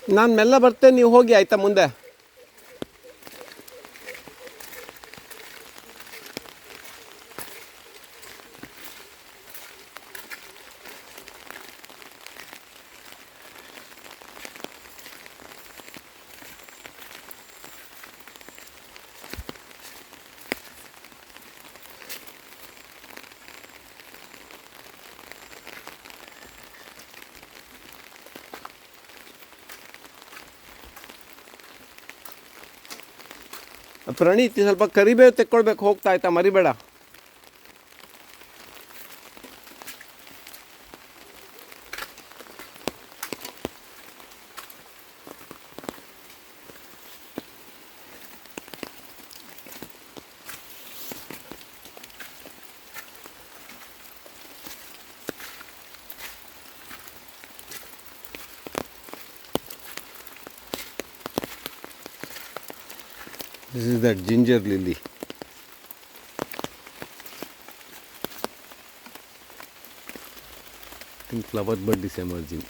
ನಾನು ಮೆಲ್ಲ ಬರ್ತೇನೆ, ನೀವು ಹೋಗಿ ಆಯಿತಾ ಮುಂದೆ. ಪ್ರಣೀತ್ ಸ್ವಲ್ಪ ಕರಿಬೇವು ತೆಕ್ಕೊಳ್ಬೇಕು, ಹೋಗ್ತಾ ಆಯ್ತಾ, ಮರಿಬೇಡ. This is that ginger lily. I think flower bud is emerging.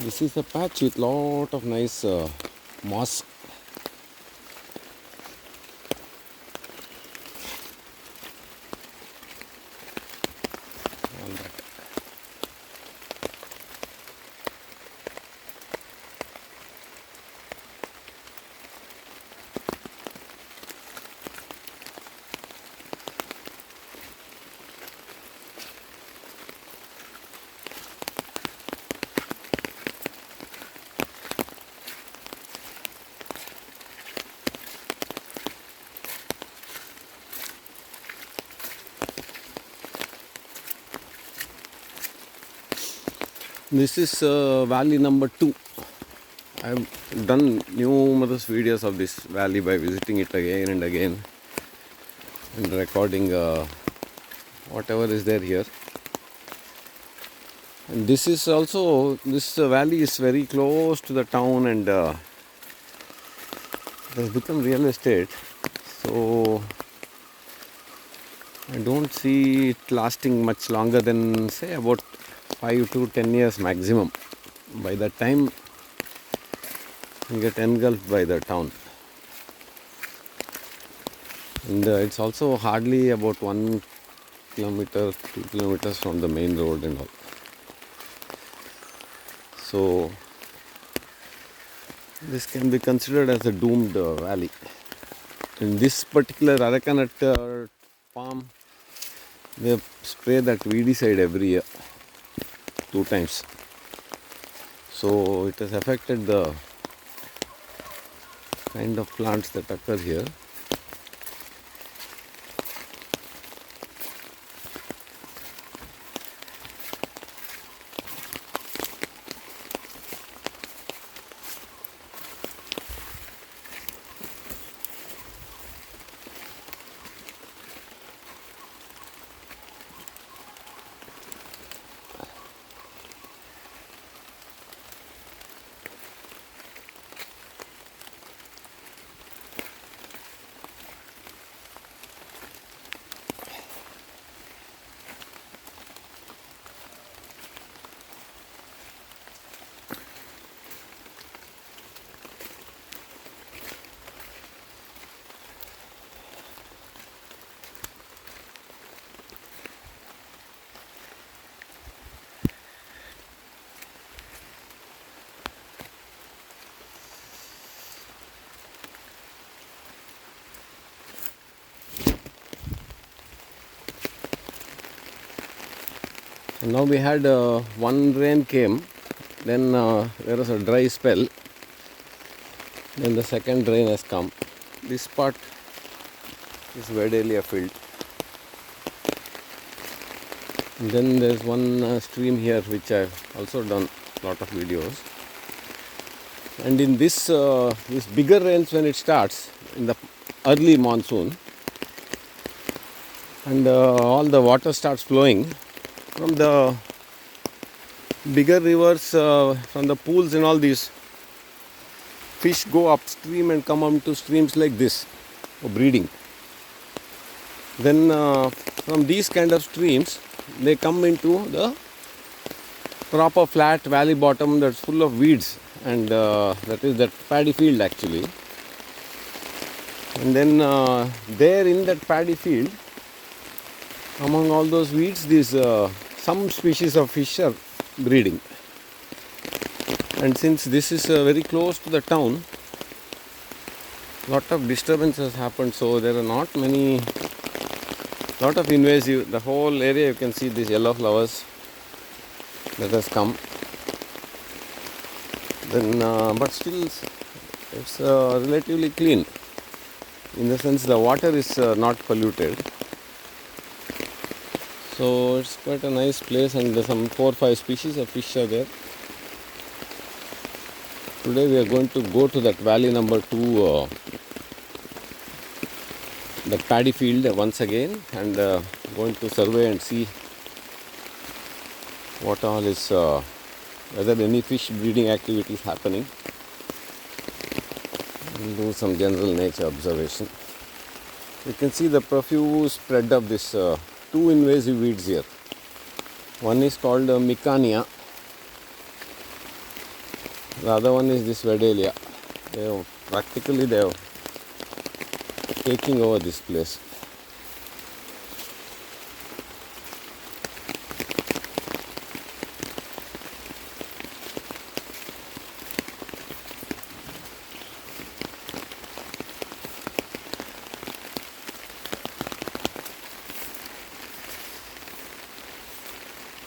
This is a patch with lot of nice moss. All that. This is valley number 2. I have done numerous videos of this valley by visiting it again and again and recording whatever is there here. And this is also, this valley is very close to the town, and it has become real estate. So I don't see it lasting much longer than, say, about 5 to 10 years maximum. By that time you get engulfed by the town, and it's also hardly about 1 kilometer, 2 kilometers from the main road and all. So this can be considered as a doomed valley. In this particular arecanut palm, they spray that weedicide every year, 2 times. So it has affected the kind of plants that occur here. And now we had one rain came, then there was a dry spell, then the second rain has come. This part is Vedalia field. And then there is one stream here which I have also done a lot of videos. And in this bigger rains, when it starts in the early monsoon, and all the water starts flowing from the bigger rivers, from the pools and all these, fish go upstream and come up to streams like this for breeding. Then from these kind of streams, they come into the proper flat valley bottom that's full of weeds, and that is that paddy field actually. And then there in that paddy field, among all those weeds, these some species of fish are breeding. And since this is very close to the town, lot of disturbances happened, so there are not many, lot of invasive, the whole area you can see these yellow flowers that has come. Then but still it's relatively clean, in the sense the water is not polluted, so it's quite a nice place, and some 4 or 5 species of fish are there. Today we are going to go to that valley number 2, the paddy field once again, and going to survey and see what all is, whether any fish breeding activity is happening, and do some general nature observation. You can see the profuse spread of this 2 invasive weeds here. One is called Micania. The other one is this Vedalia. They are taking over this place.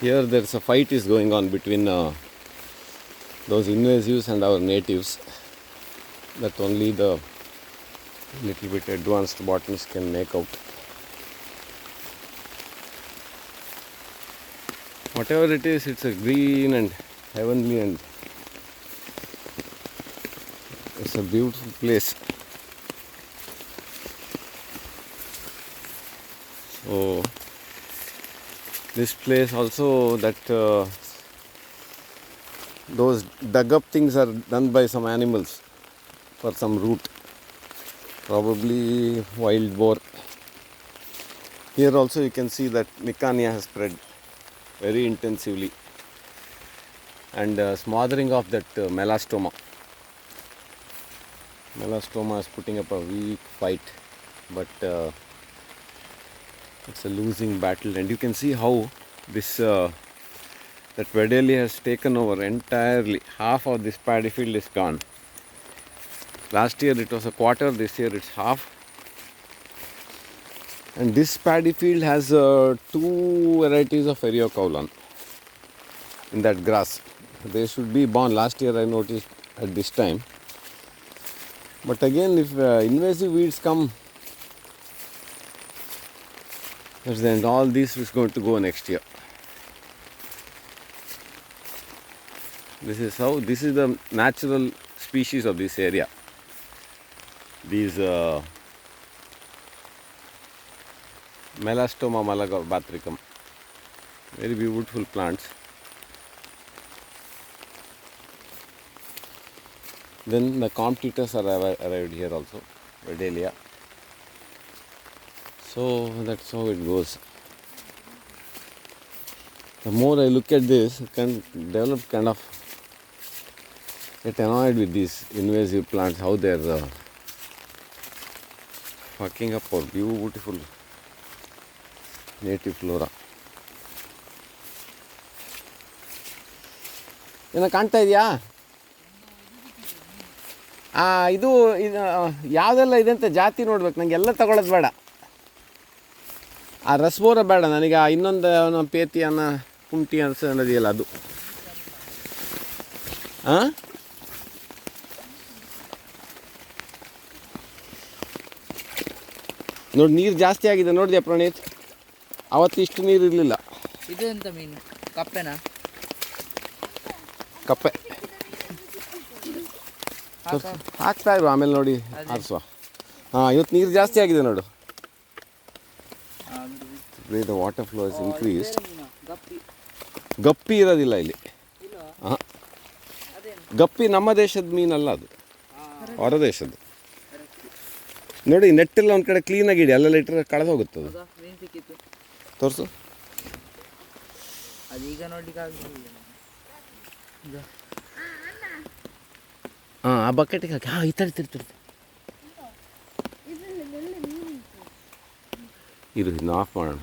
Here there's a fight is going on between those invasives and our natives, that only the little bit advanced botanists can make out. Whatever it is, it's a green and heavenly, and it's a beautiful place. So this place also, that those dug up things are done by some animals for some root, probably wild boar. Here also you can see that Micania has spread very intensively, and smothering of that Melastoma. Melastoma is putting up a weak fight, but it's a losing battle, and you can see how this that Vedalia has taken over entirely. Half of this paddy field is gone. Last year it was a quarter, this year it's half. And this paddy field has 2 varieties of Eriocaulan in that grass. They should be born. Last year I noticed at this time. But again, if invasive weeds come, then all this is going to go next year. This is the natural species of this area. These Melastoma malabatricum, very beautiful plants. Then the competitors are arrived here also, Vedalia. So that's how it goes. The more I look at this, I can develop get annoyed with these invasive plants, how they are fucking up our beautiful native flora. ಏನೋ ಕಾಣ್ತಾ ಇದೆಯಾ? ಇದು ಯಾವುದೆಲ್ಲ ಇದೆ ಅಂತ ಜಾತಿ ನೋಡ್ಬೇಕು, ನನಗೆ ಎಲ್ಲ ತಗೊಳ್ಳೋದು ಬೇಡ. ಆ ರಸಬೋರ ಬೇಡ ನನಗೆ, ಇನ್ನೊಂದು ಪೇತಿ ಅನ್ನೋ ಕುಂಟಿ ಅನ್ನೋದಿಲ್ಲ ಅದು. ಹಾಂ, ನೋಡಿ ನೀರು ಜಾಸ್ತಿ ಆಗಿದೆ ನೋಡಿದ್ಯಾ ಪ್ರಣೀತ್? ಅವತ್ತು ಇಷ್ಟು ನೀರು ಇರಲಿಲ್ಲ. ಇದು ಎಂತ ಮೀನು? ಕಪ್ಪೆನಾ? ಕಪ್ಪೆ ಹಾಕ್ತಾ ಇರು, ಆಮೇಲೆ ನೋಡಿ ಆರಿಸುವ. ಹಾಂ, ಇವತ್ತು ನೀರು ಜಾಸ್ತಿ ಆಗಿದೆ ನೋಡು. The water flow is increased. Guppy ಇರೋದಿಲ್ಲ ಇಲ್ಲಿ. ಹಾಂ, ಗಪ್ಪಿ ನಮ್ಮ ದೇಶದ ಮೀನಲ್ಲ, ಅದು ಹೊರ ದೇಶದ್ದು. ನೋಡಿ ನೆಟ್ಟೆಲ್ಲ ಒಂದು ಕಡೆ ಕ್ಲೀನಾಗಿ ಇಡಿ, ಅಲ್ಲೆಲ್ಲ ಇಟ್ಟರೆ ಕಳೆದು ಹೋಗುತ್ತೆ ಅದು. ತೋರಿಸು. ಅದೀಗ ನೋಡ್ಲಿಕ್ಕೆ ಆಗುದಿಲ್ಲ. ಹಾಂ ಆ ಬಕೆಟಿಗೆ ಹಾಕಿ. ಹಾಂ ಇರ್ತಾರೆ ಇರು ಇದನ್ನ ಆಫ್ ಮಾಡೋಣ.